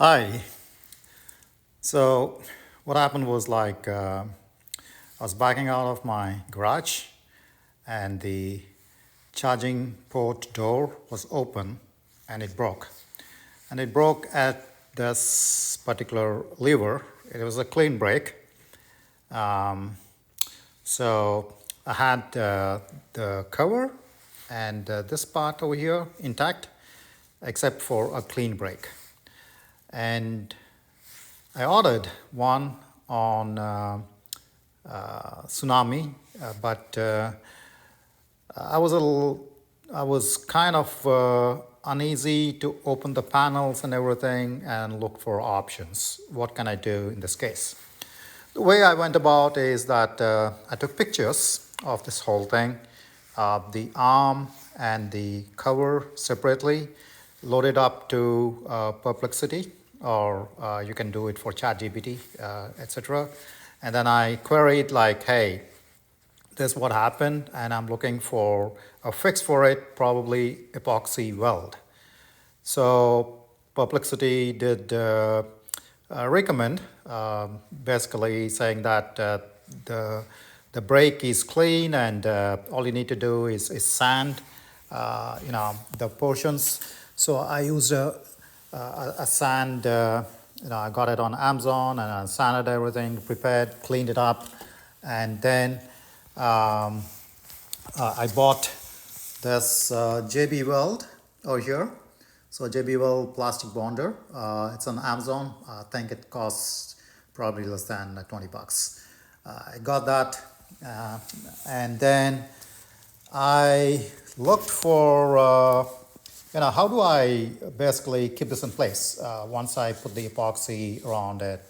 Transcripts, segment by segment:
Hi. So, what happened was I was backing out of my garage and the charging port door was open and it broke. And it broke at this particular lever. It was a clean break. Um, so, I had the cover and this part over here intact except for a clean break. And I ordered one on Tsunami, but I was kind of uneasy to open the panels and everything and look for options. What can I do in this case? The way I went about is that I took pictures of this whole thing, the arm and the cover separately, loaded up to Perplexity, or you can do it for ChatGPT, etc. And then I queried like, hey, this is what happened, and I'm looking for a fix for it, probably epoxy weld. So Perplexity did recommend, basically saying that the brake is clean and all you need to do is sand, the portions. So I used a sand. I got it on Amazon and I sanded everything, prepared, cleaned it up, and then I bought this JB Weld over here. So JB Weld plastic bonder. It's on Amazon. I think it costs probably less than 20 bucks. I got that, and then I looked for how do I basically keep this in place once I put the epoxy around it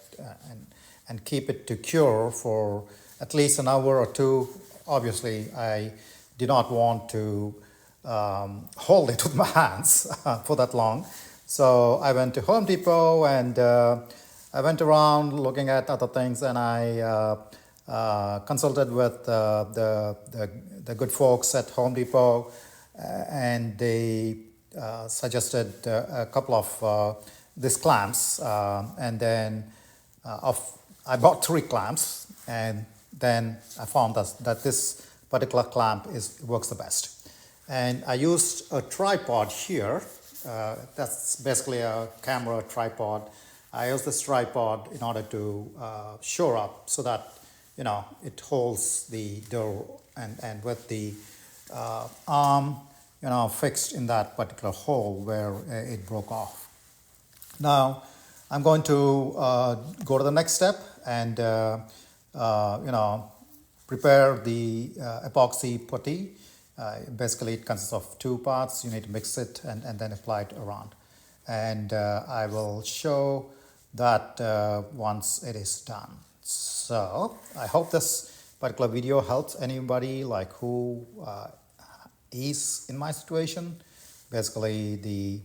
and keep it to cure for at least an hour or two. Obviously, I did not want to hold it with my hands for that long. So I went to Home Depot and I went around looking at other things, and I consulted with the good folks at Home Depot, and they suggested a couple of these clamps, and then I bought 3 clamps, and then I found that this particular clamp works the best. And I used a tripod here. That's basically a camera tripod. I used this tripod in order to shore up so that it holds the door, and with the arm fixed in that particular hole where it broke off. Now I'm going to go to the next step and prepare the epoxy putty. Basically, it consists of 2 parts. You need to mix it and then apply it around. And I will show that once it is done. So I hope this particular video helps anybody like who is in my situation. Basically, the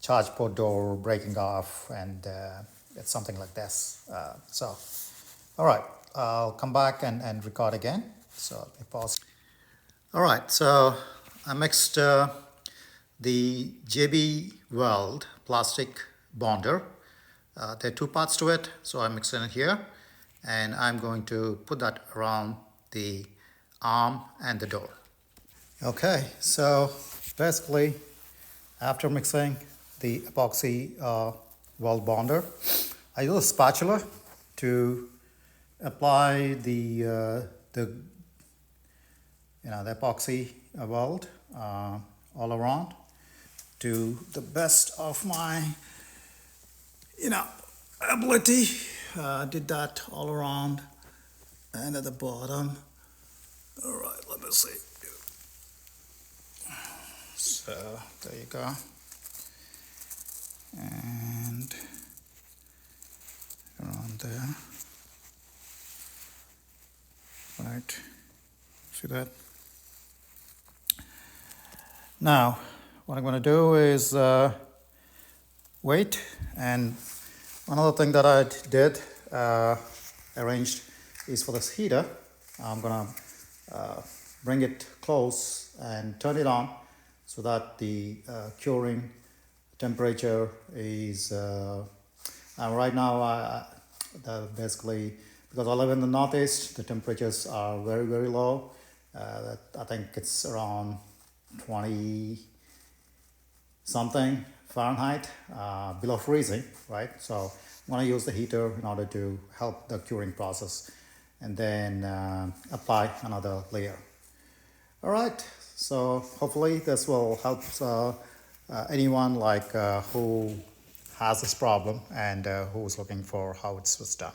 charge port door breaking off, and it's something like this. All right, I'll come back and record again. So let me pause. All right, so I mixed the JB Weld plastic bonder. There are 2 parts to it, so I mixed it here, and I'm going to put that around the arm and the door. Okay, so basically, after mixing the epoxy weld bonder, I use a spatula to apply the epoxy weld all around to the best of my ability. Did that all around and at the bottom. All right, let me see. So there you go. And around there. Right. See that? Now, what I'm going to do is wait. And another thing that I did, arranged, is for this heater. I'm going to bring it close and turn it on so that the curing temperature is Right now, basically, because I live in the northeast, the temperatures are very, very low. I think it's around 20 something Fahrenheit, below freezing, right? So I'm going to use the heater in order to help the curing process and then apply another layer. All right, so hopefully this will help anyone like who has this problem and who's looking for how it was done.